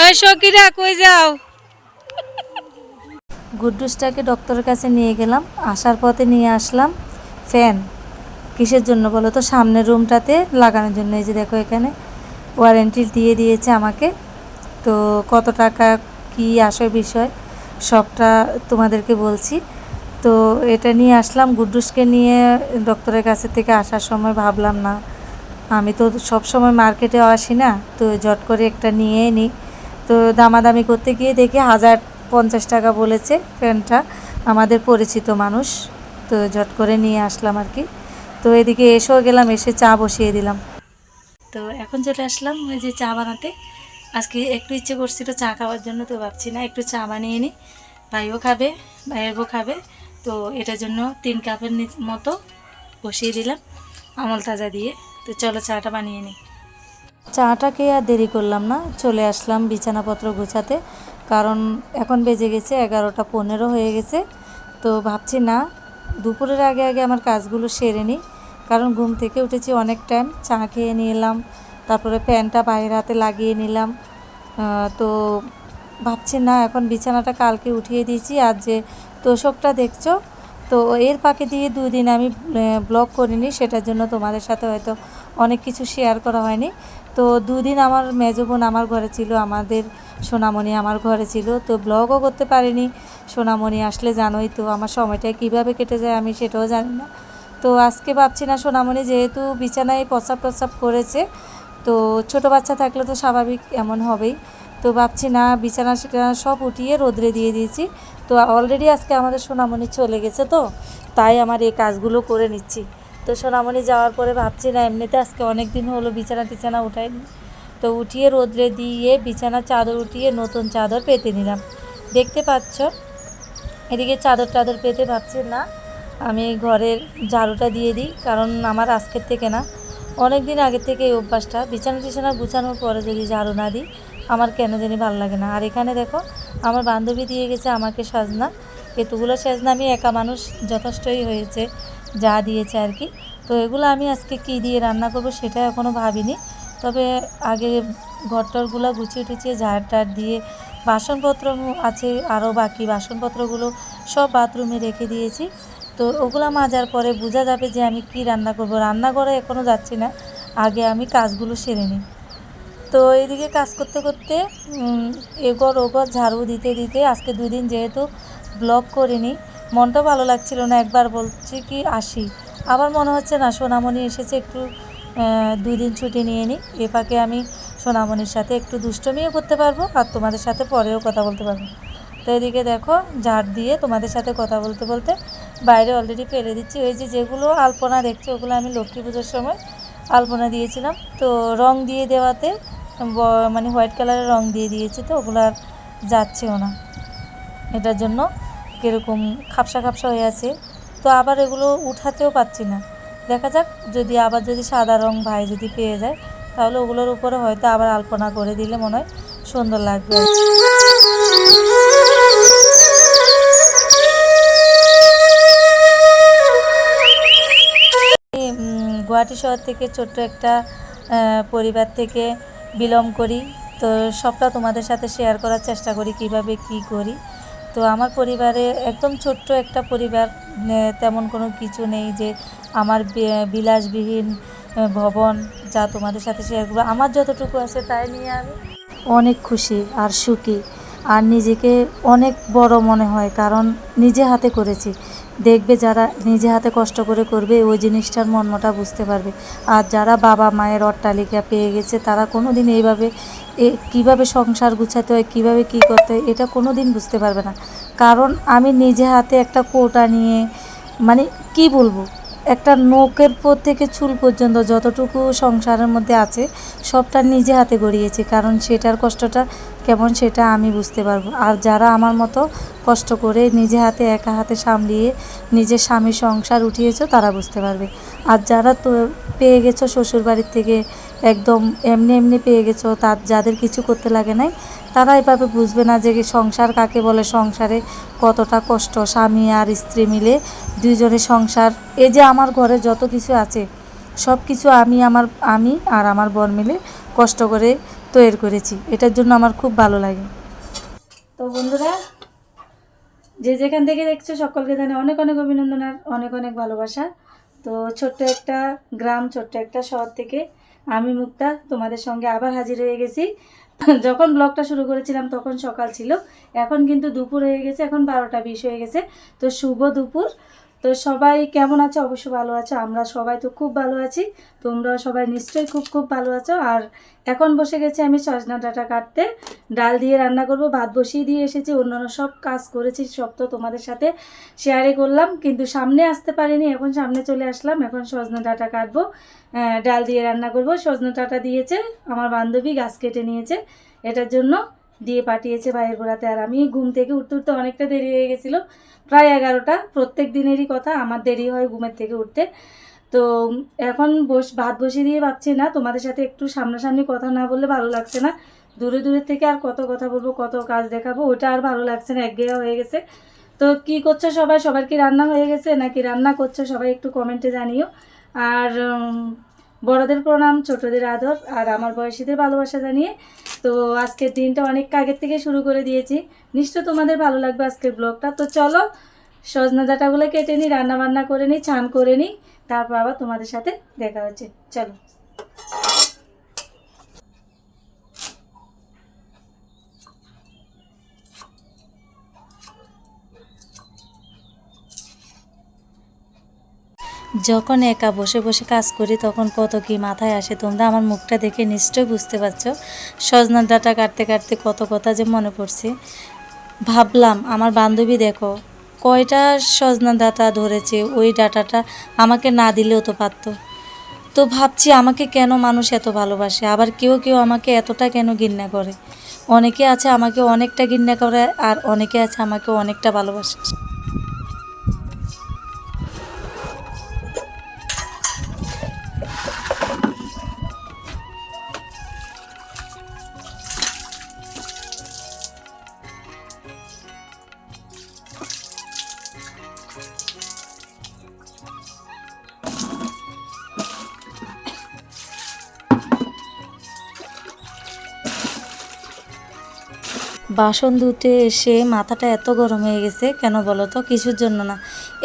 ওই সকিরা কই যাও? গুড্ডুসটাকে ডক্টরের কাছে নিয়ে গেলাম, আসার পথে নিয়ে আসলাম ফ্যান। কিসের জন্য বলো তো? সামনের রুমটাতে লাগানোর জন্য। এই যে দেখো এখানে ওয়ারেন্টি দিয়ে দিয়েছে আমাকে। তো কত টাকা কি আসে বিষয় সবটা তোমাদেরকে বলছি। তো এটা নিয়ে আসলাম গুড্ডুসকে নিয়ে। ডক্টরের কাছে থেকে আসার সময় ভাবলাম না, আমি তো সব সময় মার্কেটে আসি না, তো জট করে একটা নিয়ে নিই। তো দামাদামি করতে গিয়ে দেখি 1050 টাকা বলেছে ফ্যানটা, আমাদের পরিচিত মানুষ। তো জট করে নিয়ে আসলাম আর কি। তো এদিকে এসেও গেলাম, এসে চা বসিয়ে দিলাম। তো এখন চলে আসলাম ওই যে চা বানাতে। আজকে একটু ইচ্ছে করছিল চা খাওয়ার জন্য, তো ভাবছি না একটু চা বানিয়ে নিই, ভাইও খাবে, ভাইয়ের বউ খাবে। তো এটার জন্য 3 কাপের মতো বসিয়ে দিলাম আমল তাজা দিয়ে। তো চলো চাটা বানিয়ে নিই। চাটাকে আর দেরি করলাম না, চলে আসলাম বিছানাপত্র গোছাতে। কারণ এখন বেজে গেছে 11টা 15 হয়ে গেছে। তো ভাবছি না দুপুরের আগে আগে আমার কাজগুলো সেরে নিই। কারণ ঘুম থেকে উঠেছি অনেক টাইম, চা খেয়ে নিলাম, তারপরে ফ্যানটা বাইরে হাতে লাগিয়ে নিলাম। তো ভাবছি না এখন বিছানাটা কালকে উঠিয়ে দিয়েছি। আর যে তোষকটা দেখছো, তো এর ফাঁকে দিয়ে 2 দিন আমি ব্লগ করিনি, সেটার জন্য তোমাদের সাথে হয়তো অনেক কিছু শেয়ার করা হয়নি। তো 2 দিন আমার মেজো বোন আমার ঘরে ছিল, আমাদের সোনামণি আমার ঘরে ছিল, তো ব্লগও করতে পারিনি। সোনামণি আসলে জানোই তো আমার সময়টা কীভাবে কেটে যায় আমি সেটাও জানি না। তো আজকে ভাবছি না, সোনামণি যেহেতু বিছানায় প্রস্রাব প্রস্রাব করেছে, তো ছোট বাচ্চা থাকলে তো স্বাভাবিক এমন হবেই। তো ভাবছি না বিছানা সিছানা সব উঠিয়ে রোদ্রে দিয়ে দিয়েছি। তো অলরেডি আজকে আমাদের সোনামণি চলে গেছে, তো তাই আমার এই কাজগুলো করে নিচ্ছি। তো সোনামণি যাওয়ার পরে ভাবছি না, এমনিতে আজকে অনেক দিন হলো বিছানা টিছানা উঠাইনি, তো উঠিয়ে রোদ্রে দিয়ে বিছানা চাদর উঠিয়ে নতুন চাদর পেতে নিলাম। দেখতে পাচ্ছ এদিকে চাদর টাদর পেতে ভাবছি না আমি ঘরের ঝাড়ুটা দিয়ে দিই। কারণ আমার আজকের থেকে না, অনেক দিন আগের থেকে এই অভ্যাসটা, বিছানা টিছানা গুছানোর পরে যদি ঝাড়ু না দিই আমার কেন জানি ভালো লাগে না। আর এখানে দেখো আমার বান্ধবী দিয়ে গেছে আমাকে সাজনা, এতগুলো সাজনা আমি একা মানুষ যথেষ্টই হয়েছে যা দিয়েছে আর কি। তো এগুলো আমি আজকে কি দিয়ে রান্না করব সেটা এখনও ভাবিনি। তবে আগে ঘরটরগুলো গুছিয়ে টুছিয়ে ঝাড় টাড় দিয়ে বাসনপত্র আছে আরও বাকি বাসনপত্রগুলো সব বাথরুমে রেখে দিয়েছি। তো ওগুলো মাজার পরে বোঝা যাবে যে আমি কি রান্না করব। রান্নাঘরে এখনও যাচ্ছি না, আগে আমি কাজগুলো সেরে নিই। তো এইদিকে কাজ করতে করতে এগর ওগর ঝাড়ু দিতে দিতে আজকে 2 দিন যেহেতু ব্লগ করিনি, মনটা ভালো লাগছিল না। একবার বলছি কি আসি, আবার মনে হচ্ছে না সোনামণি এসেছে, একটু 2 দিন ছুটি নিয়ে নিই। এ ফাঁকে আমি সোনামণির সাথে একটু দুষ্টমিও করতে পারবো আর তোমাদের সাথে পরেও কথা বলতে পারবো। তো এদিকে দেখো ঝাড় দিয়ে তোমাদের সাথে কথা বলতে বলতে বাইরে অলরেডি ফেলে দিচ্ছি। ওই যে যেগুলো আলপনা দেখছো ওগুলো আমি লক্ষ্মী পুজোর সময় আলপনা দিয়েছিলাম, তো রং দিয়ে দেওয়াতে মানে হোয়াইট কালারের রং দিয়ে দিয়েছি, তো ওগুলো আর যাচ্ছেও না। এটার জন্য কীরকম খাপসা খাপসা হয়ে আছে, তো আবার এগুলো উঠাতেও পাচ্ছি না। দেখা যাক, যদি সাদা রং ভাই যদি পেয়ে যায় তাহলে ওগুলোর উপরে হয়তো আবার আলপনা করে দিলে মনে হয় সুন্দর লাগবে। গুয়াহাটি শহর থেকে ছোট্ট একটা পরিবার থেকে বিলং করি, তো সবটা তোমাদের সাথে শেয়ার করার চেষ্টা করি কিভাবে কি করি। তো আমার পরিবারে একদম ছোট্ট একটা পরিবার, তেমন কোনো কিছু নেই যে আমার বিলাসবিহীন ভবন যা তোমাদের সাথে শেয়ার করবো। আমার যতটুকু আছে তাই নিয়ে আমি অনেক খুশি আর সুখী, আর নিজেকে অনেক বড় মনে হয়, কারণ নিজে হাতে করেছি। দেখবে যারা নিজে হাতে কষ্ট করে করবে ওই জিনিসটার মর্মটা বুঝতে পারবে। আর যারা বাবা মায়ের অট্টালিকা পেয়ে গেছে তারা কোনো দিন এইভাবে কীভাবে সংসার গুছাতে হয়, কীভাবে কী করতে হয় এটা কোনো দিন বুঝতে পারবে না। কারণ আমি নিজে হাতে একটা কোটা নিয়ে, মানে কি বলবো, একটা নখের পর থেকে চুল পর্যন্ত যতটুকু সংসারের মধ্যে আছে সবটা নিজে হাতে গড়িয়েছি। কারণ সেটার কষ্টটা কেমন সেটা আমি বুঝতে পারবো। আর যারা আমার মতো কষ্ট করে নিজে হাতে একা হাতে সামলিয়ে নিজের স্বামী সংসার উঠিয়েছো তারা বুঝতে পারবে। আর যারা তো পেয়ে গেছো শ্বশুর বাড়ির থেকে একদম এমনি এমনি পেয়ে গেছো, যাদের কিছু করতে লাগে নাই, তারা এভাবে বুঝবে না যে সংসার কাকে বলে, সংসারে কতটা কষ্ট। স্বামী আর স্ত্রী মিলে দুইজনের সংসার, এই যে আমার ঘরে যত কিছু আছে সব কিছু আমি আর আমার বর মিলে কষ্ট করে তৈরি করেছি, এটার জন্য আমার খুব ভালো লাগে। তো বন্ধুরা, যে যেখান থেকে দেখছো সকলকে জানাই অনেক অনেক অভিনন্দন আর অনেক অনেক ভালোবাসা। তো ছোট্ট একটা গ্রাম, ছোট্ট একটা শহর থেকে আমি মুক্তা তোমাদের সঙ্গে আবার হাজির হয়ে গেছি। যখন ব্লগটা শুরু করেছিলাম তখন সকাল ছিল, এখন কিন্তু দুপুর হয়ে গেছে, এখন 12টা 20 হয়ে গেছে। তো শুভ দুপুর। তো সবাই কেমন আছো? অবশ্যই ভালো আছো, আমরা সবাই তো খুব ভালো আছি, তোমরাও সবাই নিশ্চয়ই খুব খুব ভালো আছো। আর এখন বসে গেছি আমি সজনা ডাঁটা কাটতে, ডাল দিয়ে রান্না করব, ভাত বসিয়ে দিয়ে এসেছি, অন্যান্য সব কাজ করেছি, সব তো তোমাদের সাথে শেয়ারে করলাম, কিন্তু সামনে আসতে পারিনি, এখন সামনে চলে আসলাম। এখন সজনা ডাঁটা কাটবো, ডাল দিয়ে রান্না করব। সজনা ডাঁটা দিয়েছে আমার বান্ধবী, গাছ কেটে নিয়েছে, এটার জন্য দিয়ে পাঠিয়েছে ভাইয়ের গোড়াতে। আর আমি ঘুম থেকে উঠতে উঠতে অনেকটা দেরি হয়ে গেছিলো, প্রায় 11টা। প্রত্যেক দিনেরই কথা, আমার দেরি হয় ঘুমের থেকে উঠতে। তো এখন ভাত বসিয়ে দিয়ে ভাবছি না তোমাদের সাথে একটু সামনাসামনি কথা না বললে ভালো লাগছে না, দূরে দূরের থেকে আর কত কথা বলবো, কত কাজ দেখাবো, ওটা আর ভালো লাগছে না, একঘেয়ে হয়ে গেছে। তো কি করছো সবাই? সবার কি রান্না হয়ে গেছে নাকি রান্না করছো? সবাই একটু কমেন্টে জানিও। আর বড়দের প্রণাম, ছোটদের আদর, আর আমার বয়সীদের ভালোবাসা জানিয়ে তো আজকের দিনটা অনেক আগের থেকে শুরু করে দিয়েছি, নিশ্চয় তোমাদের ভালো লাগবে আজকের ব্লগটা। তো চলো সজনা ডাঁটাগুলো কেটে নিই, রান্না বান্না করে নিই, ছান করে নিই, তারপর আবার তোমাদের সাথে দেখা হচ্ছে। চলো। যখন একা বসে বসে কাজ করি তখন কত কি মাথায় আসে, তোমরা আমার মুখটা দেখে নিশ্চয়ই বুঝতে পারছো। সজনা ডাঁটা কাটতে কাটতে কত কথা যে মনে পড়ছে। ভাবলাম আমার বান্ধবী দেখো কয়টা সজনা ডাঁটা ধরেছে, ওই ডাঁটাটা আমাকে না দিলেও তো পারতো। তো ভাবছি আমাকে কেন মানুষ এত ভালোবাসে, আবার কেউ কেউ আমাকে এতটা কেন ঘৃণা করে। অনেকে আছে আমাকে অনেকটা ঘৃণা করে, আর অনেকে আছে আমাকে অনেকটা ভালোবাসে। বাসন ধুতে এসে মাথাটা এত গরম হয়ে গেছে, কেন বলো তো? কিছুর জন্য না,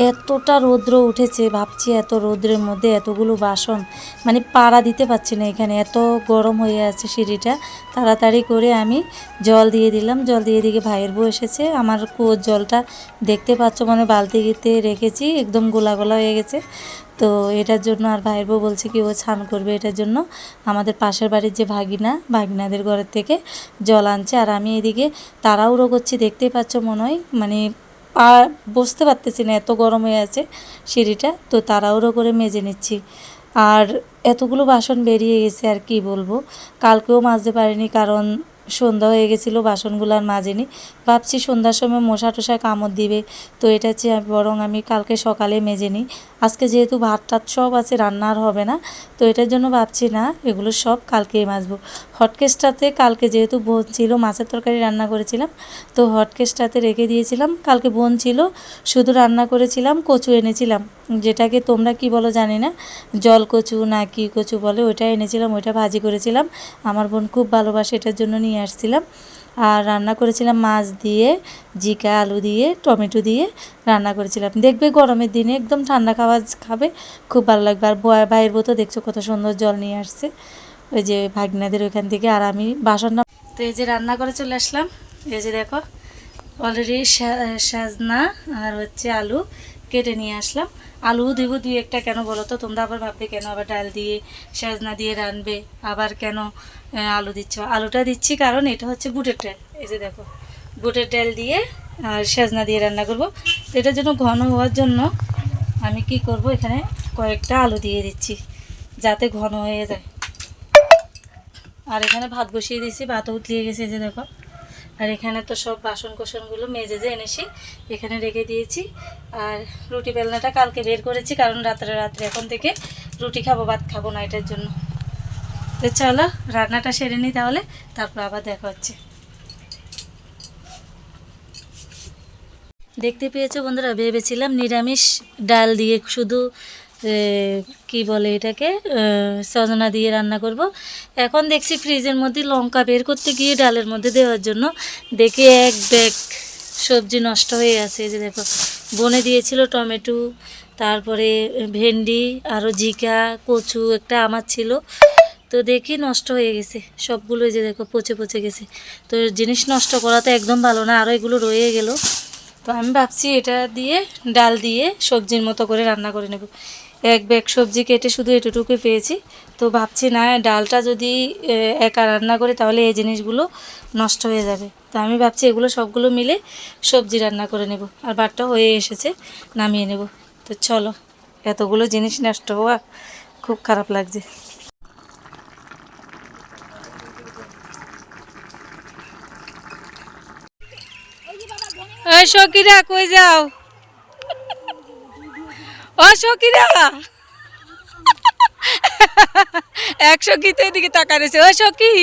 এতটা রৌদ্র উঠেছে, ভাবছি এত রৌদ্রের মধ্যে এতগুলো বাসন, মানে পাড়া দিতে পারছি না, এখানে এত গরম হয়ে আছে সিঁড়িটা। তাড়াতাড়ি করে আমি জল দিয়ে দিলাম, জল দিয়ে দিকে ভাইয়ের বউ এসেছে। আমার কুয়োর জলটা দেখতে পাচ্ছ, মানে বালতিতে রেখেছি, একদম গোলা গোলা হয়ে গেছে। তো এটার জন্য আর ভাইয়ের বউ বলছে কি ও স্নান করবে, এটার জন্য আমাদের পাশের বাড়ির যে ভাগিনাদের ঘরের থেকে জল আনছে। আর আমি এদিকে তাড়াহুড়ো করছি, দেখতেই পাচ্ছ মনে হয়, মানে বসতে পারতেছি না, এত গরম হয়ে আছে সিঁড়িটা। তো তাড়াহুড়ো করে মেজে নিচ্ছি। আর এতগুলো বাসন বেরিয়ে গেছে, আর কি বলবো। কালকেও মাজতে পারিনি, কারণ সন্ধ্যা হয়ে গেছিলো, বাসনগুলো আর মাজেনি। ভাবছি সন্ধ্যার সময় মশা টশা কামড় দিবে, তো এটা চেয়ে বরং আমি কালকে সকালে মেজে নিই। আজকে যেহেতু ভাত টাত সব আছে, রান্না আর হবে না, তো এটার জন্য ভাবছি না, এগুলো সব কালকেই মাজবো। হটকেসটাতে কালকে যেহেতু বোন ছিল, মাছের তরকারি রান্না করেছিলাম, তো হটকেসটাতে রেখে দিয়েছিলাম। কালকে বোন ছিল, শুধু রান্না করেছিলাম, কচু এনেছিলাম, যেটাকে তোমরা কি বলো জানি না, জল কচু না কি কচু বলে, ওইটা এনেছিলাম, ওইটা ভাজি করেছিলাম। আমার বোন খুব ভালোবাসে, এটার জন্য নিয়ে আসছিলাম। আর রান্না করেছিলাম মাছ দিয়ে, জিকা আলু দিয়ে, টমেটো দিয়ে রান্না করেছিলাম। দেখবে গরমের দিনে একদম ঠান্ডা খাবার খাবে, খুব ভালো লাগবে। আর ভাইয়ের বউ তো দেখছো কত সুন্দর জল নিয়ে আসছে, ওই যে ভাগিনাদের ওইখান থেকে। আর আমি বাসনটা তো এই যে রান্না করে চলে আসলাম। এই যে দেখো অলরেডি সাজনা আর হচ্ছে আলু কেটে নিয়ে আসলাম। আলু দিব দুই একটা, কেন বলো তো? তোমরা আবার ভাববে কেন আবার ডাল দিয়ে সাজনা দিয়ে রানবে, আবার কেন আলু দিচ্ছ? আলুটা দিচ্ছি কারণ এটা হচ্ছে বুটের ডাল। এই যে দেখো বুটের ডাল দিয়ে আর সাজনা দিয়ে রান্না করব। তো এটার জন্য ঘন হওয়ার জন্য আমি কি করব, এখানে কয়েকটা আলু দিয়ে দিচ্ছি যাতে ঘন হয়ে যায়। আর এখানে ভাত বসিয়ে দিয়েছি, ভাতও উতলিয়ে গেছে, যে দেখো। আর এখানে তো সব বাসন কোসনগুলো মেজে যে এনেছি এখানে রেখে দিয়েছি। আর রুটি বেলনাটা কালকে বের করেছি, কারণ রাত্রে এখন থেকে রুটি খাবো, ভাত খাবো না, এটার জন্য। তো চলো রান্নাটা সেরে নিই তাহলে, তারপর আবার দেখা হচ্ছে। দেখতে পেয়েছো বন্ধুরা, ভেবেছিলাম নিরামিষ ডাল দিয়ে শুধু কি বলে এটাকে, সজনা দিয়ে রান্না করব। এখন দেখছি ফ্রিজের মধ্যে লঙ্কা বের করতে গিয়ে ডালের মধ্যে দেওয়ার জন্য দেখি এক ব্যাগ সবজি নষ্ট হয়ে আছে। এই যে দেখো, বনে দিয়েছিল টমেটো, তারপরে ভেন্ডি, আরও ঝিকা, কচু, একটা আমার ছিল, তো দেখি নষ্ট হয়ে গেছে সবগুলো। এই যে দেখো পচে পচে গেছে। তো জিনিস নষ্ট করা তো একদম ভালো না, আরও এগুলো রয়ে গেল। তো আমি ভাবছি এটা দিয়ে ডাল দিয়ে সবজির মতো করে রান্না করে নেব। এক ব্যাগ সবজি কেটে শুধু এটুকুই পেয়েছি, তো ভাবছি না ডালটা যদি একা রান্না করি তাহলে এই জিনিসগুলো নষ্ট হয়ে যাবে। তো আমি ভাবছি এগুলো সবগুলো মিলে সবজি রান্না করে নেব। আর ভাতটা হয়ে এসেছে, নামিয়ে নেব। তো চলো, এতগুলো জিনিস নষ্ট হওয়া খুব খারাপ লাগছে। ওই সকিরা কই যাও? ও সকিরা, এক সখী তো এদিকে তাকা রয়েছে। ও সখী,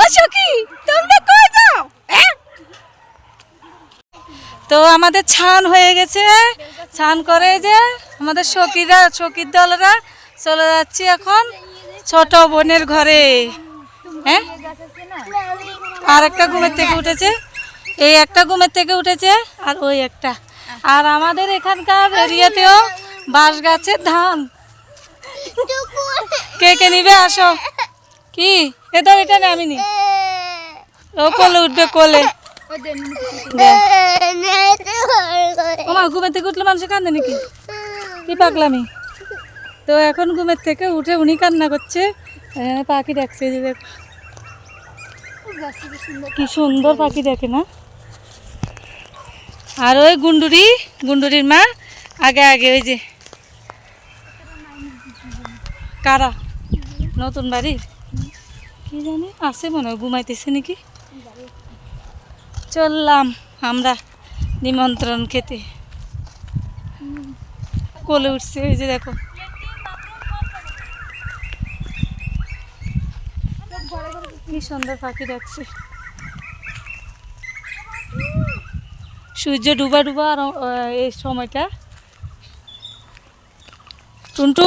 ও সখী, তোমরা কই যাও? তো আমাদের ছান হয়ে গেছে, ছান করে যে আমাদের সখীর দলরা চলে যাচ্ছি এখন ছোট বোনের ঘরে। হ্যাঁ, আর একটা ঘুমের থেকে উঠেছে, এই একটা ঘুমের থেকে উঠেছে, আর ওই একটা। আর আমাদের এখানকার এরিয়াতেও বাঁশ গাছের ধান। কে কে নিবে আসো। কি এদের এটা নামিনি, ও কোলে উঠবে, কোলে। আমার ঘুমের থেকে উঠলে মানুষের কান্দে নাকি? কি পাগলামি। তো এখন ঘুমের থেকে উঠে উনি কান্না করছে, পাখি ডাকছে। যে দেখ কি সুন্দর পাখি দেখে না। আর ওই গুন্ডুরির মা আগে আগে। ওই যে কারা নতুন বাড়ি কি জানি আছে মনে হয়, ঘুমাইতেছে নাকি। চললাম আমরা নিমন্ত্রণ খেতে। কোলে উঠছে, ওই যে দেখো। কি সুন্দর পাখি ডাকছে। সূর্য ডুবা ডুবা আর এই সময়টা। টুনটু